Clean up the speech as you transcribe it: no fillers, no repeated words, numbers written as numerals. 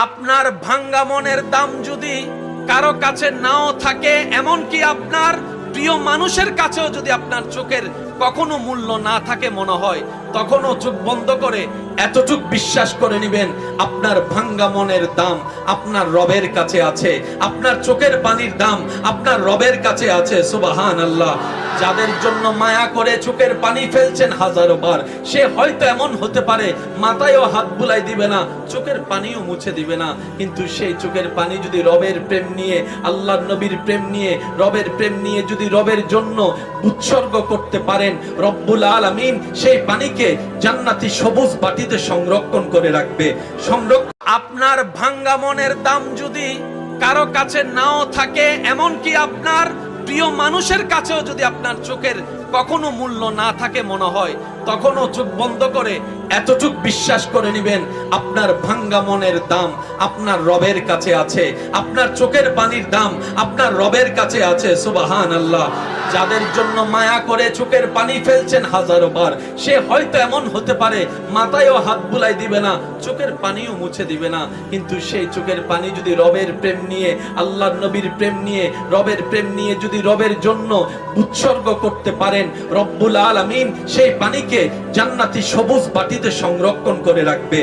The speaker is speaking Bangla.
আপনার ভাঙ্গা মনের দাম যদি কারো কাছে নাও থাকে, এমনকি আপনার প্রিয় মানুষের কাছেও যদি আপনার চোখের কখনো মূল্য না থাকে মনে হয়, তখনও চোখ বন্ধ করে এতটুক বিশ্বাস করে নেবেন আপনার ভাঙ্গা মনের দাম আপনার রবের কাছে আছে, আপনার চোখের পানির দাম আপনার রবের কাছে আছে। সুবহানাল্লাহ। যাদের জন্য মায়া করে চোখের পানি ফেলছেন হাজারো বার, সে হয়তো এমন হতে পারে মাথায়ও হাত বুলাই দিবে না, চোখের পানিও মুছে দিবে না, কিন্তু সেই চোখের পানি যদি রবের প্রেম নিয়ে, আল্লাহর নবীর প্রেম নিয়ে, রবের প্রেম নিয়ে যদি রবের জন্য উৎসর্গ করতে পারেন, রব্বুল আলামিন সেই পানিকে জান্নাতি সবুজ বাটিতে সংরক্ষণ করে রাখবে। আপনার ভাঙ্গা মনের দাম যদি কারো কাছে নাও থাকে, এমনকি আপনার প্রিয় মানুষের কাছেও যদি আপনার চোখের কখনো মূল্য না থাকে মনে হয়, তখনও চোখ বন্ধ করে এতটুক বিশ্বাস করে নেবেন আপনার ভাঙ্গা মনের দাম আপনার রবের কাছে আছে, আপনার চোখের পানির দাম আপনার রবের কাছে আছে। সুবহানাল্লাহ। যাদের জন্য মায়া করে চোখের পানি ফেলছেন হাজারো বার, সে হয়তো এমন হতে পারে মাথায়ও হাত বুলাই দিবে না, চোখের পানিও মুছে দিবে না, কিন্তু সেই চোখের পানি যদি রবের প্রেম নিয়ে, আল্লাহর নবীর প্রেম নিয়ে, রবের প্রেম নিয়ে যদি রবের জন্য উৎসর্গ করতে পারেন, রব্বুল আলামিন সেই পানিকে জান্নাতি সবুজ বাটিতে সংরক্ষণ করে রাখবে।